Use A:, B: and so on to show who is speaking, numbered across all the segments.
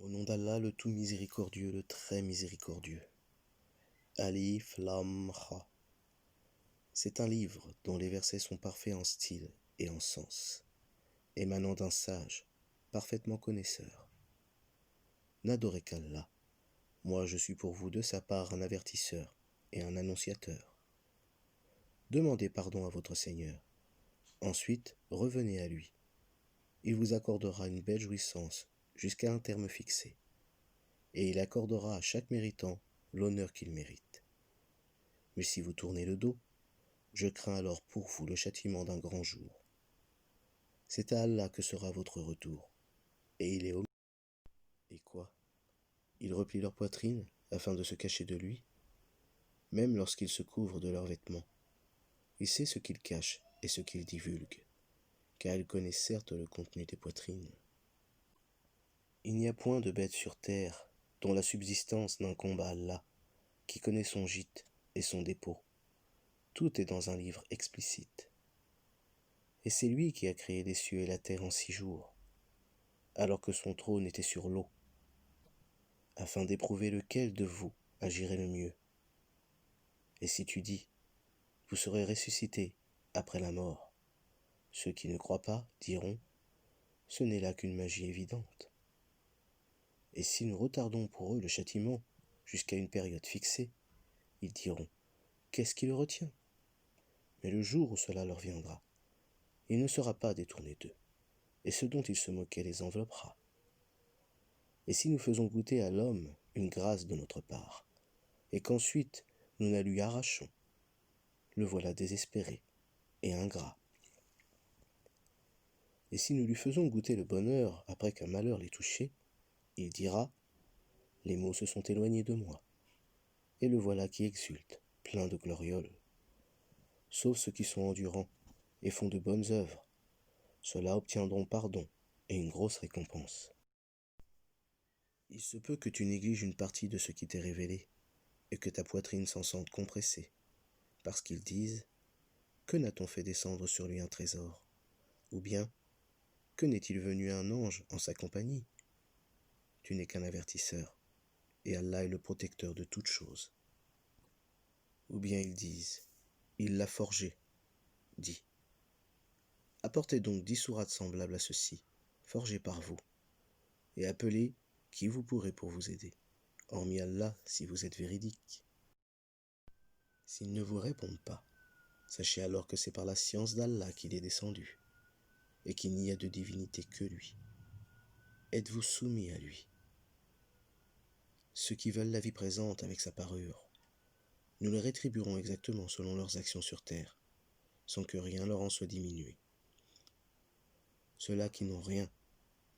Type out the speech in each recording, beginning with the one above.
A: Au nom d'Allah, le tout miséricordieux, le très miséricordieux. Alif Lam Ra. C'est un livre dont les versets sont parfaits en style et en sens, émanant d'un sage, parfaitement connaisseur. N'adorez qu'Allah. Moi je suis pour vous de sa part un avertisseur et un annonciateur. Demandez pardon à votre Seigneur. Ensuite, revenez à lui. Il vous accordera une belle jouissance jusqu'à un terme fixé, et il accordera à chaque méritant l'honneur qu'il mérite. Mais si vous tournez le dos, je crains alors pour vous le châtiment d'un grand jour. C'est à Allah que sera votre retour, et il est au... Et quoi? Ils replient leur poitrine afin de se cacher de lui, même lorsqu'ils se couvrent de leurs vêtements. Il sait ce qu'ils cachent et ce qu'ils divulguent, car il connaît certes le contenu des poitrines. Il n'y a point de bête sur terre dont la subsistance n'incombe à Allah, qui connaît son gîte et son dépôt. Tout est dans un livre explicite. Et c'est lui qui a créé les cieux et la terre en 6 jours, alors que son trône était sur l'eau, afin d'éprouver lequel de vous agirait le mieux. Et si tu dis, vous serez ressuscités après la mort, ceux qui ne croient pas diront, ce n'est là qu'une magie évidente. Et si nous retardons pour eux le châtiment jusqu'à une période fixée, ils diront, qu'est-ce qui le retient? Mais le jour où cela leur viendra, il ne sera pas détourné d'eux, et ce dont ils se moquaient les enveloppera. Et si nous faisons goûter à l'homme une grâce de notre part, et qu'ensuite nous la lui arrachons, le voilà désespéré et ingrat. Et si nous lui faisons goûter le bonheur après qu'un malheur l'ait touché, il dira, les maux se sont éloignés de moi, et le voilà qui exulte, plein de glorioles. Sauf ceux qui sont endurants et font de bonnes œuvres, ceux-là obtiendront pardon et une grosse récompense. Il se peut que tu négliges une partie de ce qui t'est révélé, et que ta poitrine s'en sente compressée, parce qu'ils disent, que n'a-t-on fait descendre sur lui un trésor? Ou bien, que n'est-il venu un ange en sa compagnie? Tu n'es qu'un avertisseur, et Allah est le protecteur de toutes choses. Ou bien ils disent, il l'a forgé, dit. Apportez donc 10 sourates semblables à ceci, forgées par vous, et appelez qui vous pourrez pour vous aider, hormis Allah si vous êtes véridique. S'ils ne vous répondent pas, sachez alors que c'est par la science d'Allah qu'il est descendu, et qu'il n'y a de divinité que lui. Êtes-vous soumis à lui? Ceux qui veulent la vie présente avec sa parure, nous les rétribuerons exactement selon leurs actions sur terre, sans que rien leur en soit diminué. Ceux-là qui n'ont rien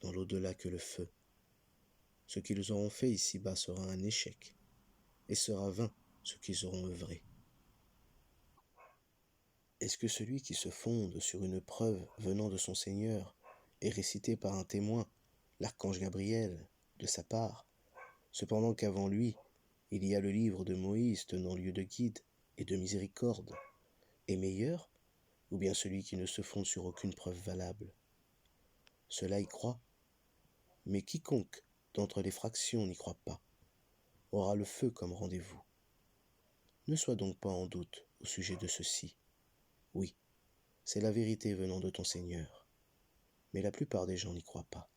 A: dans l'au-delà que le feu, ce qu'ils auront fait ici-bas sera un échec, et sera vain ce qu'ils auront œuvré. Est-ce que celui qui se fonde sur une preuve venant de son Seigneur est récité par un témoin, l'archange Gabriel, de sa part, cependant qu'avant lui, il y a le livre de Moïse tenant lieu de guide et de miséricorde, est meilleur, ou bien celui qui ne se fonde sur aucune preuve valable? Cela y croit, mais quiconque d'entre les fractions n'y croit pas aura le feu comme rendez-vous. Ne sois donc pas en doute au sujet de ceci. Oui, c'est la vérité venant de ton Seigneur, mais la plupart des gens n'y croient pas.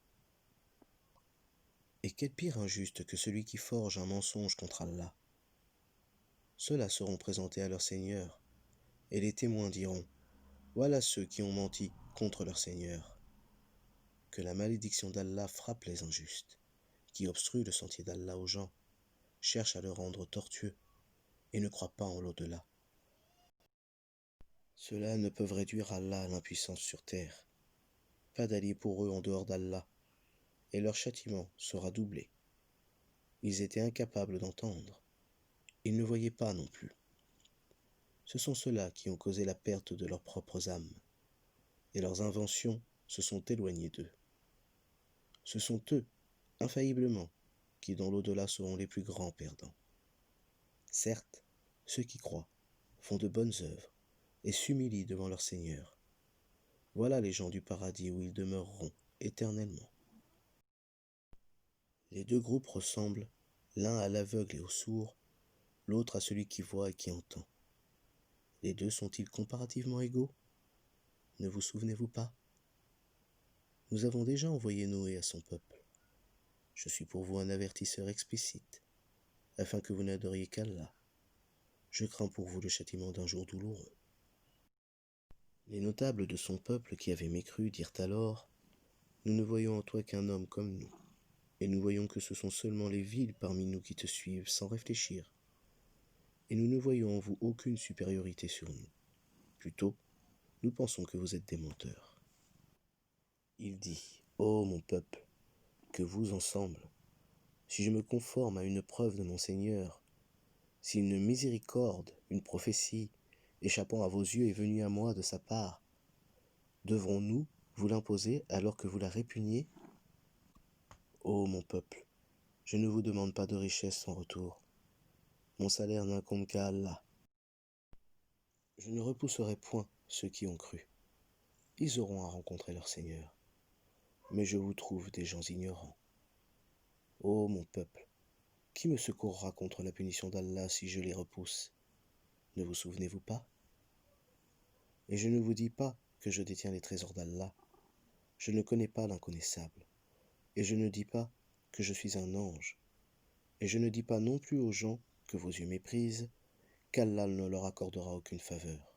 A: Et quel pire injuste que celui qui forge un mensonge contre Allah? Ceux-là seront présentés à leur Seigneur, et les témoins diront, voilà ceux qui ont menti contre leur Seigneur. Que la malédiction d'Allah frappe les injustes, qui obstruent le sentier d'Allah aux gens, cherchent à le rendre tortueux, et ne croient pas en l'au-delà. Ceux-là ne peuvent réduire Allah à l'impuissance sur terre. Pas d'alliés pour eux en dehors d'Allah, et leur châtiment sera doublé. Ils étaient incapables d'entendre. Ils ne voyaient pas non plus. Ce sont ceux-là qui ont causé la perte de leurs propres âmes, et leurs inventions se sont éloignées d'eux. Ce sont eux, infailliblement, qui dans l'au-delà seront les plus grands perdants. Certes, ceux qui croient font de bonnes œuvres et s'humilient devant leur Seigneur. Voilà les gens du paradis où ils demeureront éternellement. Les deux groupes ressemblent, l'un à l'aveugle et au sourd, l'autre à celui qui voit et qui entend. Les deux sont-ils comparativement égaux? Ne vous souvenez-vous pas? Nous avons déjà envoyé Noé à son peuple. Je suis pour vous un avertisseur explicite, afin que vous n'adoriez qu'Allah. Je crains pour vous le châtiment d'un jour douloureux. Les notables de son peuple qui avaient mécru dirent alors: Nous ne voyons en toi qu'un homme comme nous, et nous voyons que ce sont seulement les villes parmi nous qui te suivent sans réfléchir. Et nous ne voyons en vous aucune supériorité sur nous. Plutôt, nous pensons que vous êtes des menteurs. Il dit: Ô mon peuple, que vous ensemble, si je me conforme à une preuve de mon Seigneur, si une miséricorde, une prophétie, échappant à vos yeux est venue à moi de sa part, devrons-nous vous l'imposer alors que vous la répugnez? Ô mon peuple, je ne vous demande pas de richesse en retour. Mon salaire n'incombe qu'à Allah. Je ne repousserai point ceux qui ont cru. Ils auront à rencontrer leur Seigneur. Mais je vous trouve des gens ignorants. Ô mon peuple, qui me secourra contre la punition d'Allah si je les repousse? Ne vous souvenez-vous pas? Et je ne vous dis pas que je détiens les trésors d'Allah. Je ne connais pas l'inconnaissable. Et je ne dis pas que je suis un ange. Et je ne dis pas non plus aux gens que vos yeux méprisent qu'Allah ne leur accordera aucune faveur.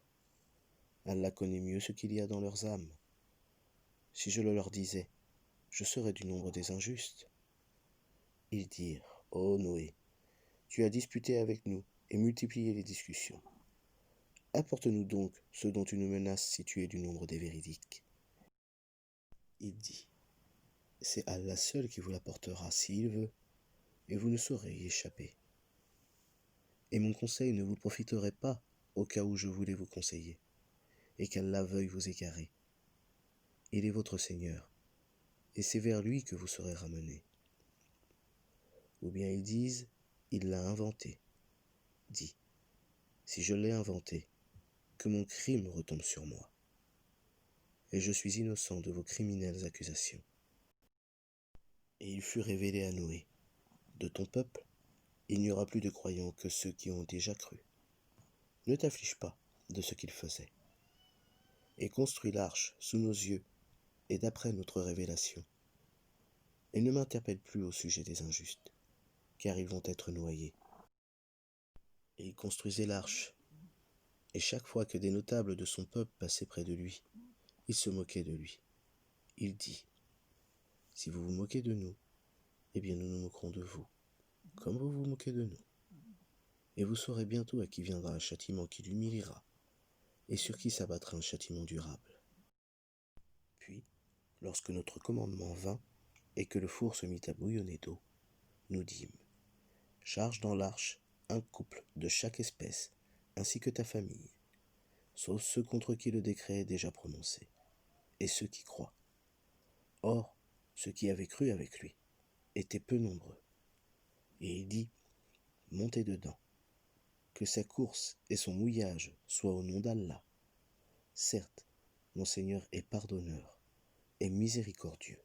A: Allah connaît mieux ce qu'il y a dans leurs âmes. Si je le leur disais, je serais du nombre des injustes. Ils dirent: Ô Noé, tu as disputé avec nous et multiplié les discussions. Apporte-nous donc ce dont tu nous menaces si tu es du nombre des véridiques. Il dit: C'est Allah seul qui vous l'apportera s'il veut, et vous ne saurez y échapper. Et mon conseil ne vous profiterait pas au cas où je voulais vous conseiller, et qu'Allah veuille vous égarer. Il est votre Seigneur, et c'est vers lui que vous serez ramenés. Ou bien ils disent: Il l'a inventé. Dis: Si je l'ai inventé, que mon crime retombe sur moi. Et je suis innocent de vos criminelles accusations. Et il fut révélé à Noé: De ton peuple, il n'y aura plus de croyants que ceux qui ont déjà cru. Ne t'afflige pas de ce qu'ils faisaient. Et construis l'arche sous nos yeux et d'après notre révélation. Et ne m'interpelle plus au sujet des injustes, car ils vont être noyés. Et il construisait l'arche. Et chaque fois que des notables de son peuple passaient près de lui, il se moquait de lui. Il dit: Si vous vous moquez de nous, eh bien nous nous moquerons de vous, comme vous vous moquez de nous. Et vous saurez bientôt à qui viendra un châtiment qui l'humiliera, et sur qui s'abattra un châtiment durable. Puis, lorsque notre commandement vint, et que le four se mit à bouillonner d'eau, nous dîmes: Charge dans l'arche un couple de chaque espèce, ainsi que ta famille, sauf ceux contre qui le décret est déjà prononcé, et ceux qui croient. Or, ceux qui avaient cru avec lui étaient peu nombreux. Et il dit: Montez dedans, que sa course et son mouillage soient au nom d'Allah. Certes, mon Seigneur est pardonneur et miséricordieux.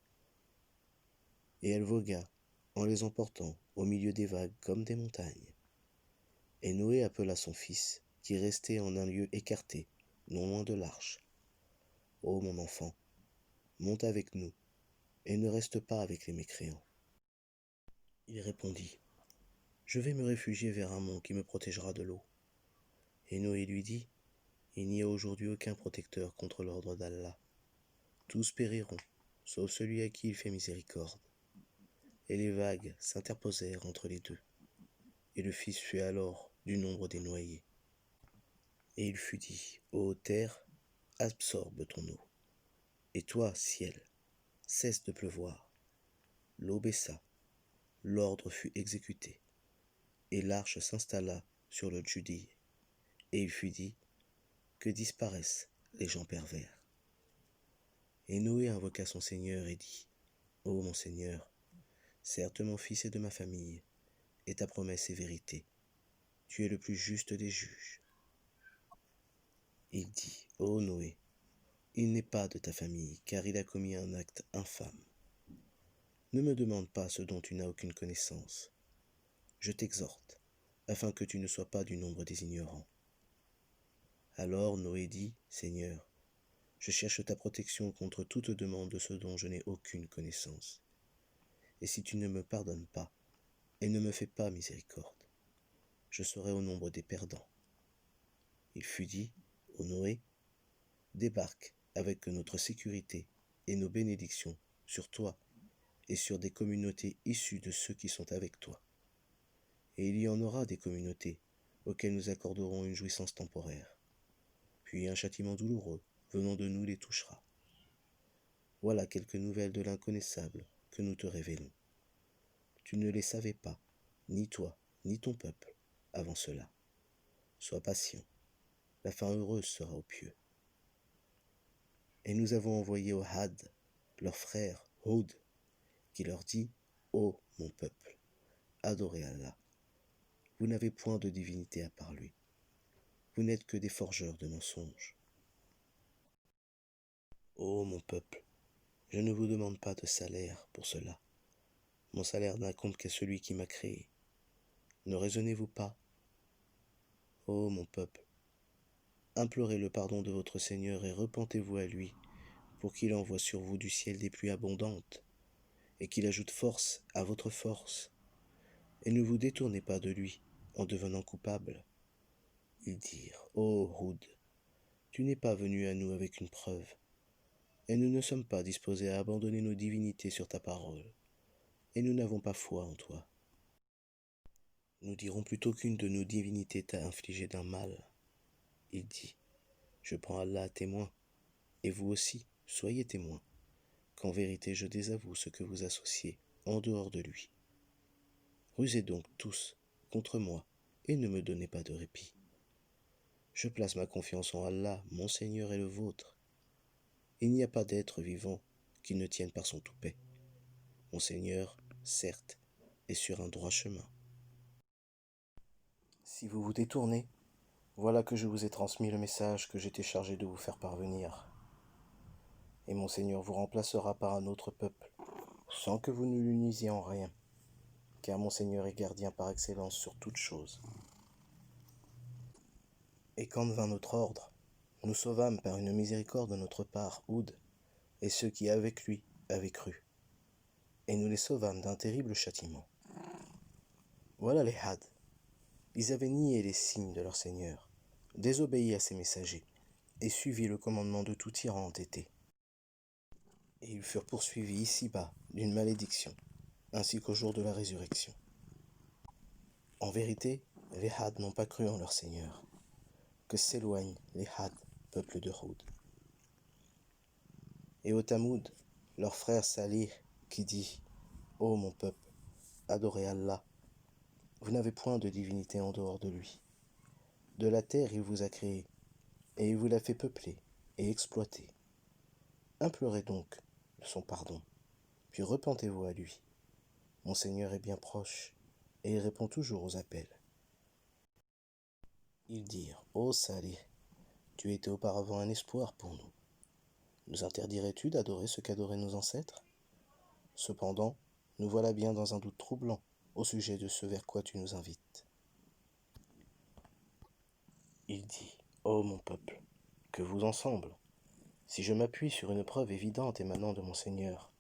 A: Et elle vogua, en les emportant au milieu des vagues comme des montagnes. Et Noé appela son fils, qui restait en un lieu écarté, non loin de l'arche. Ô mon enfant, monte avec nous, et ne reste pas avec les mécréants. Il répondit: Je vais me réfugier vers un mont qui me protégera de l'eau. Et Noé lui dit: Il n'y a aujourd'hui aucun protecteur contre l'ordre d'Allah. Tous périront, sauf celui à qui il fait miséricorde. Et les vagues s'interposèrent entre les deux. Et le fils fut alors du nombre des noyés. Et il fut dit: Ô terre, absorbe ton eau. Et toi, ciel, cesse de pleuvoir. L'eau baissa, l'ordre fut exécuté, et l'arche s'installa sur le Judée. Et il fut dit: Que disparaissent les gens pervers. Et Noé invoqua son Seigneur et dit: Ô mon Seigneur, certes mon fils est de ma famille, et ta promesse est vérité. Tu es le plus juste des juges. Il dit: Ô Noé, il n'est pas de ta famille, car il a commis un acte infâme. Ne me demande pas ce dont tu n'as aucune connaissance. Je t'exhorte, afin que tu ne sois pas du nombre des ignorants. » Alors Noé dit, « Seigneur, je cherche ta protection contre toute demande de ce dont je n'ai aucune connaissance. Et si tu ne me pardonnes pas, et ne me fais pas miséricorde, je serai au nombre des perdants. » Il fut dit, ô Noé, « Débarque avec notre sécurité et nos bénédictions sur toi et sur des communautés issues de ceux qui sont avec toi. Et il y en aura des communautés auxquelles nous accorderons une jouissance temporaire. Puis un châtiment douloureux venant de nous les touchera. Voilà quelques nouvelles de l'inconnaissable que nous te révélons. Tu ne les savais pas, ni toi, ni ton peuple, avant cela. Sois patient, la fin heureuse sera aux pieux. Et nous avons envoyé au Had, leur frère, Houd, qui leur dit, « Ô mon peuple, adorez Allah. Vous n'avez point de divinité à part lui. Vous n'êtes que des forgeurs de mensonges. Ô mon peuple, je ne vous demande pas de salaire pour cela. Mon salaire n'incombe qu'à celui qui m'a créé. Ne raisonnez-vous pas? Ô mon peuple, implorez le pardon de votre Seigneur et repentez-vous à lui, pour qu'il envoie sur vous du ciel des pluies abondantes, et qu'il ajoute force à votre force. Et ne vous détournez pas de lui en devenant coupable. » Ils dirent, « Ô Houd, tu n'es pas venu à nous avec une preuve, et nous ne sommes pas disposés à abandonner nos divinités sur ta parole, et nous n'avons pas foi en toi. Nous dirons plutôt qu'une de nos divinités t'a infligé d'un mal. » Il dit, « Je prends Allah à témoin, et vous aussi, soyez témoins, qu'en vérité je désavoue ce que vous associez en dehors de lui. Rusez donc tous contre moi, et ne me donnez pas de répit. Je place ma confiance en Allah, mon Seigneur et le vôtre. Il n'y a pas d'être vivant qui ne tienne par son toupet. Mon Seigneur, certes, est sur un droit chemin. Si vous vous détournez, voilà que je vous ai transmis le message que j'étais chargé de vous faire parvenir. Et mon Seigneur vous remplacera par un autre peuple, sans que vous ne lui nuisiez en rien, car mon Seigneur est gardien par excellence sur toutes choses. Et quand vint notre ordre, nous sauvâmes par une miséricorde de notre part Houd et ceux qui avec lui avaient cru, et nous les sauvâmes d'un terrible châtiment. Voilà les Had. Ils avaient nié les signes de leur Seigneur, désobéi à ses messagers, et suivi le commandement de tout tyran entêté. Et ils furent poursuivis ici-bas d'une malédiction, ainsi qu'au jour de la résurrection. En vérité, les Had n'ont pas cru en leur Seigneur. Que s'éloignent les Had, peuple de Houd. Et au Tamoud, leur frère Salih, qui dit, « Ô mon peuple, adorez Allah. Vous n'avez point de divinité en dehors de lui. De la terre il vous a créé, et il vous l'a fait peupler et exploiter. Implorez donc son pardon, puis repentez-vous à lui. Mon Seigneur est bien proche, et il répond toujours aux appels. » Ils dirent, « Ô Salih, tu étais auparavant un espoir pour nous. Nous interdirais-tu d'adorer ce qu'adoraient nos ancêtres? Cependant, nous voilà bien dans un doute troublant au sujet de ce vers quoi tu nous invites. » Il dit, « Ô mon peuple, que vous ensemble, si je m'appuie sur une preuve évidente émanant de mon Seigneur,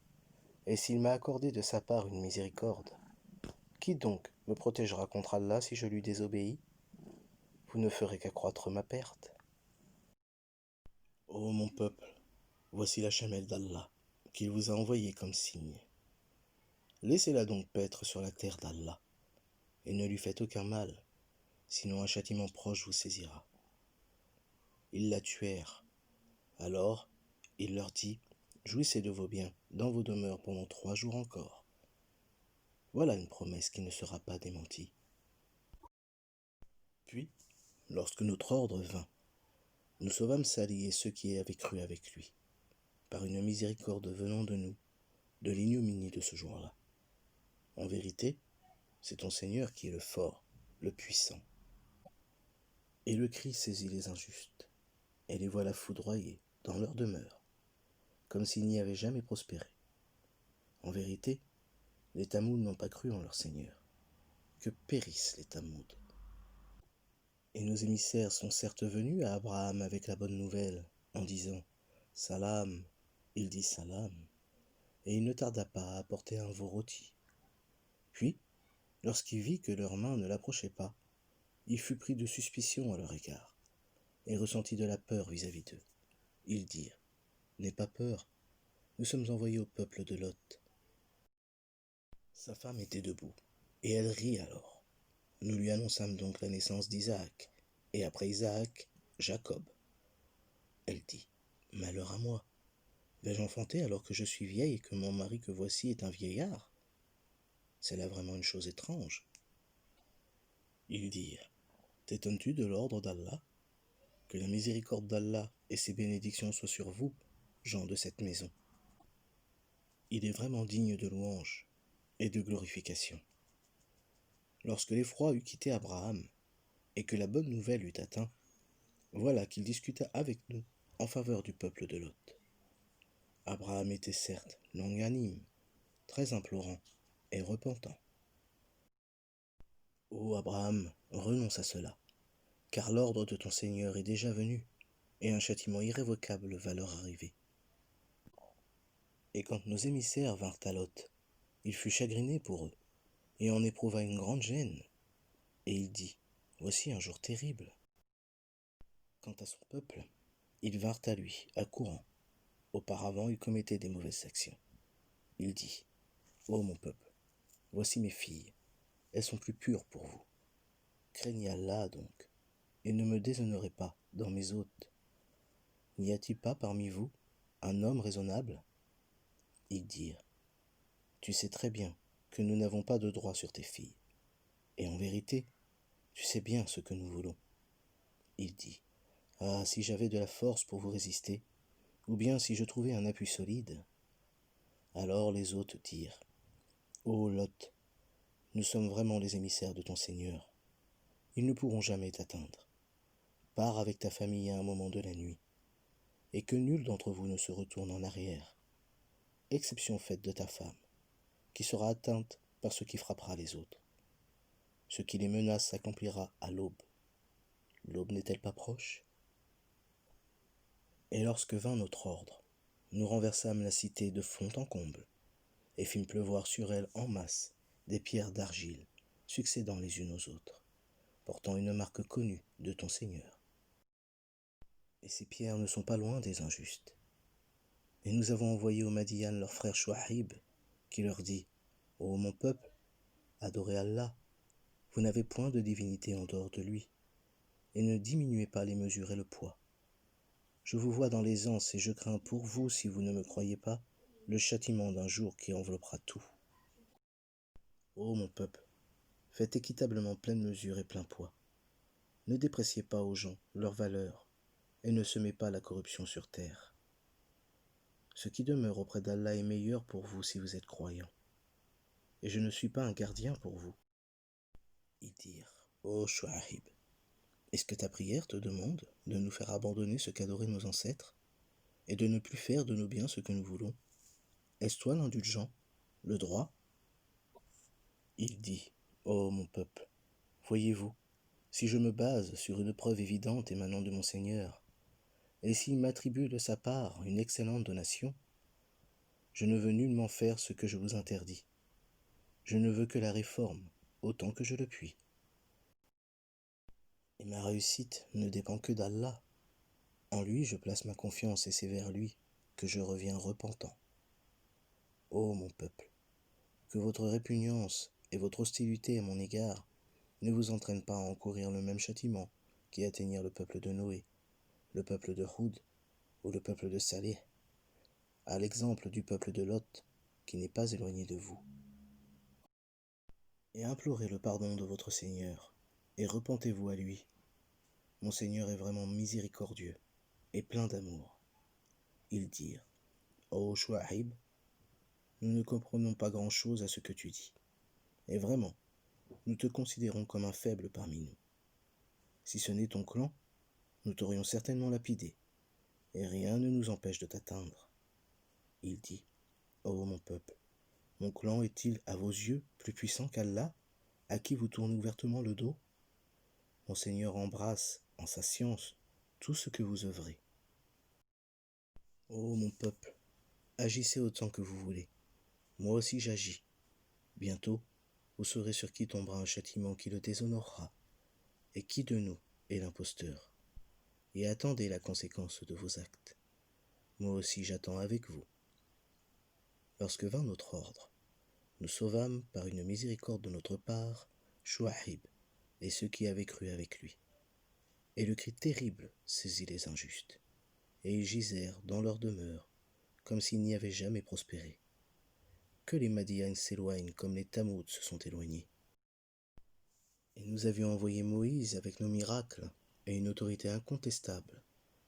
A: et s'il m'a accordé de sa part une miséricorde, qui donc me protégera contre Allah si je lui désobéis? Vous ne ferez qu'accroître ma perte. Ô mon peuple, voici la chamelle d'Allah, qu'il vous a envoyée comme signe. Laissez-la donc paître sur la terre d'Allah, et ne lui faites aucun mal, sinon un châtiment proche vous saisira. » Ils la tuèrent. Alors, il leur dit, « Jouissez de vos biens dans vos demeures pendant 3 jours encore. » Voilà une promesse qui ne sera pas démentie. Puis, lorsque notre ordre vint, nous sauvâmes Salih et ceux qui avaient cru avec lui, par une miséricorde venant de nous, de l'ignominie de ce jour-là. En vérité, c'est ton Seigneur qui est le fort, le puissant. Et le cri saisit les injustes, et les voilà foudroyés dans leur demeure, comme s'ils n'y avaient jamais prospéré. En vérité, Les Tamouds n'ont pas cru en leur Seigneur. Que périssent les Tamouds. Et nos émissaires sont certes venus à Abraham avec la bonne nouvelle, en disant « Salam ». Il dit « Salam », et il ne tarda pas à apporter un veau rôti. Puis, lorsqu'il vit que leurs mains ne l'approchaient pas, il fut pris de suspicion à leur égard, et ressentit de la peur vis-à-vis d'eux. Ils dirent « N'aie pas peur, nous sommes envoyés au peuple de Lot. » Sa femme était debout, et elle rit alors. Nous lui annonçâmes donc la naissance d'Isaac, et après Isaac, Jacob. Elle dit « Malheur à moi, vais-je enfanter alors que je suis vieille et que mon mari que voici est un vieillard? C'est là vraiment une chose étrange. » Ils dirent « T'étonnes-tu de l'ordre d'Allah? Que la miséricorde d'Allah et ses bénédictions soient sur vous, gens de cette maison. Il est vraiment digne de louange et de glorification. » Lorsque l'effroi eut quitté Abraham, et que la bonne nouvelle eut atteint, voilà qu'il discuta avec nous en faveur du peuple de Lot. Abraham était certes longanime, très implorant et repentant. Ô Abraham, renonce à cela, car l'ordre de ton Seigneur est déjà venu, et un châtiment irrévocable va leur arriver. Et quand nos émissaires vinrent à Lot, il fut chagriné pour eux, et en éprouva une grande gêne. Et il dit, voici un jour terrible. Quant à son peuple, ils vinrent à lui, accourant. Auparavant, il commettait des mauvaises actions. Il dit, ô mon peuple, voici mes filles, elles sont plus pures pour vous. Craignez Allah donc, et ne me déshonorez pas dans mes hôtes. N'y a-t-il pas parmi vous un homme raisonnable? Ils dirent, tu sais très bien que nous n'avons pas de droit sur tes filles, et en vérité, tu sais bien ce que nous voulons. Il dit, ah, si j'avais de la force pour vous résister, ou bien si je trouvais un appui solide. Alors les hôtes dirent, ô Lot, nous sommes vraiment les émissaires de ton Seigneur. Ils ne pourront jamais t'atteindre. Pars avec ta famille à un moment de la nuit, et que nul d'entre vous ne se retourne en arrière, exception faite de ta femme, qui sera atteinte par ce qui frappera les autres. Ce qui les menace s'accomplira à l'aube. L'aube n'est-elle pas proche? Et lorsque vint notre ordre, nous renversâmes la cité de fond en comble, et fîmes pleuvoir sur elle en masse des pierres d'argile, succédant les unes aux autres, portant une marque connue de ton Seigneur. Et ces pierres ne sont pas loin des injustes. Et nous avons envoyé aux Madian leur frère Chouaib, qui leur dit, ô mon peuple, adorez Allah, vous n'avez point de divinité en dehors de lui, et ne diminuez pas les mesures et le poids. Je vous vois dans l'aisance et je crains pour vous, si vous ne me croyez pas, le châtiment d'un jour qui enveloppera tout. Ô mon peuple, faites équitablement pleine mesure et plein poids. Ne dépréciez pas aux gens leur valeur, et ne semez pas la corruption sur terre. Ce qui demeure auprès d'Allah est meilleur pour vous si vous êtes croyants. Et je ne suis pas un gardien pour vous. Ils dirent, ô Chouaib, est-ce que ta prière te demande de nous faire abandonner ce qu'adoraient nos ancêtres, et de ne plus faire de nos biens ce que nous voulons? Est-ce toi l'indulgent, le droit? Il dit, ô mon peuple, voyez-vous, si je me base sur une preuve évidente émanant de mon Seigneur, et s'il m'attribue de sa part une excellente donation, je ne veux nullement faire ce que je vous interdis. Je ne veux que la réforme, autant que je le puis. Et ma réussite ne dépend que d'Allah. En lui je place ma confiance et c'est vers lui que je reviens repentant. Ô mon peuple, que votre répugnance et votre hostilité à mon égard ne vous entraînent pas à encourir le même châtiment qui atteignirent le peuple de Noé, le peuple de Houd ou le peuple de Salih, à l'exemple du peuple de Lot qui n'est pas éloigné de vous. Et implorez le pardon de votre Seigneur, et repentez-vous à lui. Mon Seigneur est vraiment miséricordieux et plein d'amour. Ils dirent, ô Chouaib, nous ne comprenons pas grand-chose à ce que tu dis, et vraiment, nous te considérons comme un faible parmi nous. Si ce n'est ton clan, nous t'aurions certainement lapidé, et rien ne nous empêche de t'atteindre. Il dit, ô mon peuple, Mon clan est-il, à vos yeux, plus puissant qu'Allah, à qui vous tournez ouvertement le dos? Mon Seigneur embrasse, en sa science, tout ce que vous œuvrez. Ô mon peuple, agissez autant que vous voulez. Moi aussi j'agis. Bientôt, vous saurez sur qui tombera un châtiment qui le déshonorera, et qui de nous est l'imposteur. Et attendez la conséquence de vos actes. Moi aussi j'attends avec vous. Lorsque vint notre ordre, nous sauvâmes par une miséricorde de notre part Chouaib et ceux qui avaient cru avec lui. Et le cri terrible saisit les injustes, et ils gisèrent dans leur demeure, comme s'ils n'y avaient jamais prospéré. Que les Madianes s'éloignent comme les Tamouds se sont éloignés. Et nous avions envoyé Moïse avec nos miracles et une autorité incontestable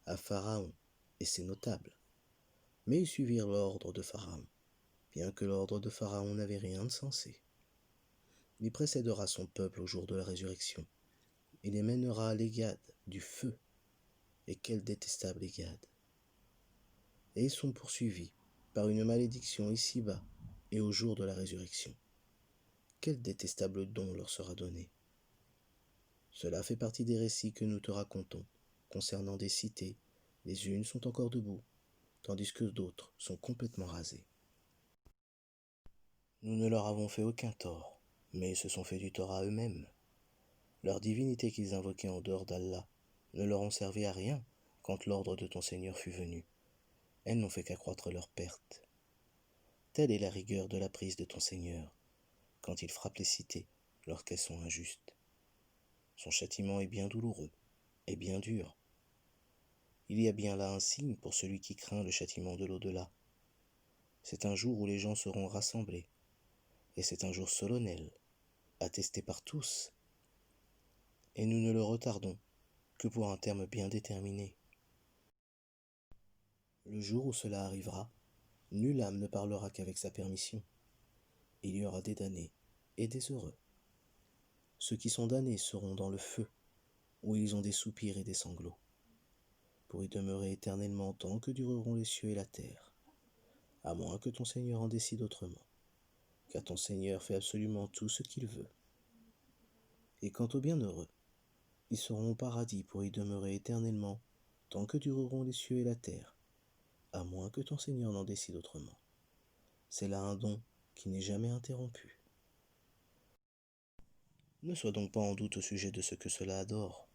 A: à Pharaon et ses notables. Mais ils suivirent l'ordre de Pharaon, bien que l'ordre de Pharaon n'avait rien de sensé. Il précédera son peuple au jour de la résurrection. Il les mènera à l'Égade du feu. Et quelle détestable Égade! Et ils sont poursuivis par une malédiction ici-bas et au jour de la résurrection. Quel détestable don leur sera donné! Cela fait partie des récits que nous te racontons concernant des cités. Les unes sont encore debout, tandis que d'autres sont complètement rasées. Nous ne leur avons fait aucun tort, mais ils se sont fait du tort à eux-mêmes. Leurs divinités qu'ils invoquaient en dehors d'Allah ne leur ont servi à rien quand l'ordre de ton Seigneur fut venu. Elles n'ont fait qu'accroître leur perte. Telle est la rigueur de la prise de ton Seigneur, quand il frappe les cités lorsqu'elles sont injustes. Son châtiment est bien douloureux et bien dur. Il y a bien là un signe pour celui qui craint le châtiment de l'au-delà. C'est un jour où les gens seront rassemblés, et c'est un jour solennel, attesté par tous. Et nous ne le retardons que pour un terme bien déterminé. Le jour où cela arrivera, nulle âme ne parlera qu'avec sa permission. Il y aura des damnés et des heureux. Ceux qui sont damnés seront dans le feu, où ils ont des soupirs et des sanglots, pour y demeurer éternellement tant que dureront les cieux et la terre, à moins que ton Seigneur en décide autrement, car ton Seigneur fait absolument tout ce qu'il veut. Et quant aux bienheureux, ils seront au paradis pour y demeurer éternellement tant que dureront les cieux et la terre, à moins que ton Seigneur n'en décide autrement. C'est là un don qui n'est jamais interrompu. Ne sois donc pas en doute au sujet de ce que ceux-là adorent.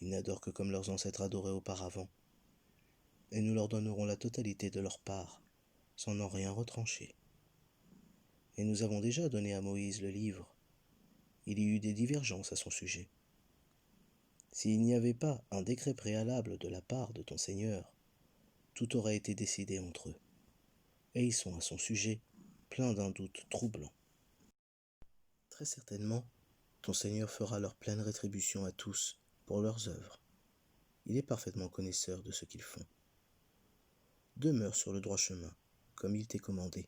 A: Ils n'adorent que comme leurs ancêtres adoraient auparavant. Et nous leur donnerons la totalité de leur part, sans en rien retrancher. Et nous avons déjà donné à Moïse le livre. Il y eut des divergences à son sujet. S'il n'y avait pas un décret préalable de la part de ton Seigneur, tout aurait été décidé entre eux. Et ils sont à son sujet pleins d'un doute troublant. Très certainement, ton Seigneur fera leur pleine rétribution à tous pour leurs œuvres. Il est parfaitement connaisseur de ce qu'ils font. Demeure sur le droit chemin, comme il t'est commandé,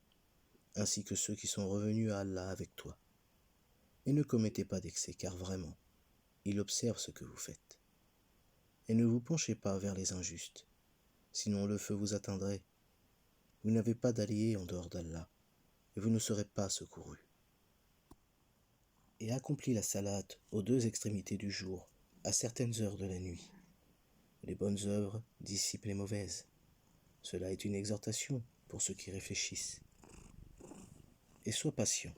A: ainsi que ceux qui sont revenus à Allah avec toi. Et ne commettez pas d'excès, car vraiment, il observe ce que vous faites. Et ne vous penchez pas vers les injustes, sinon le feu vous atteindrait. Vous n'avez pas d'alliés en dehors d'Allah, et vous ne serez pas secourus. Et accomplis la salate aux deux extrémités du jour, à certaines heures de la nuit. Les bonnes œuvres dissipent les mauvaises. Cela est une exhortation pour ceux qui réfléchissent. Et sois patient,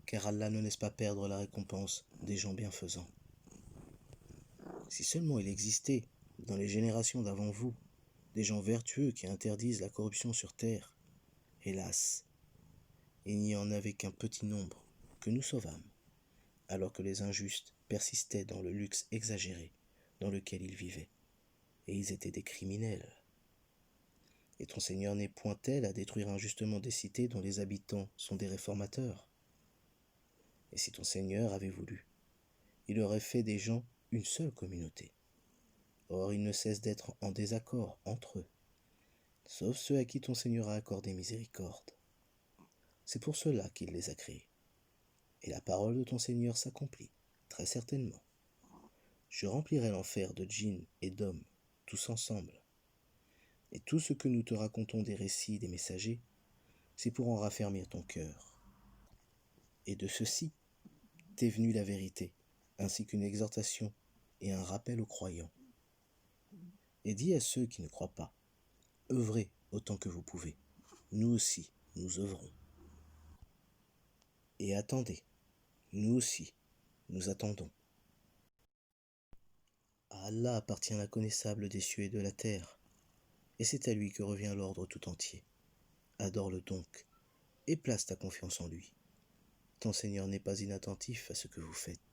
A: car Allah ne laisse pas perdre la récompense des gens bienfaisants. Si seulement il existait, dans les générations d'avant vous, des gens vertueux qui interdisent la corruption sur terre, hélas, il n'y en avait qu'un petit nombre que nous sauvâmes, alors que les injustes persistaient dans le luxe exagéré dans lequel ils vivaient, et ils étaient des criminels. Et ton Seigneur n'est point tel à détruire injustement des cités dont les habitants sont des réformateurs. Et si ton Seigneur avait voulu, il aurait fait des gens une seule communauté. Or ils ne cessent d'être en désaccord entre eux, sauf ceux à qui ton Seigneur a accordé miséricorde. C'est pour cela qu'il les a créés. Et la parole de ton Seigneur s'accomplit, très certainement. Je remplirai l'enfer de djinns et d'hommes, tous ensemble. Et tout ce que nous te racontons des récits des messagers, c'est pour en raffermir ton cœur. Et de ceci t'est venue la vérité, ainsi qu'une exhortation et un rappel aux croyants. Et dis à ceux qui ne croient pas, œuvrez autant que vous pouvez. Nous aussi, nous œuvrons. Et attendez, nous aussi, nous attendons. À Allah appartient l'inconnaissable des cieux et de la terre, et c'est à lui que revient l'ordre tout entier. Adore-le donc, et place ta confiance en lui. Ton Seigneur n'est pas inattentif à ce que vous faites.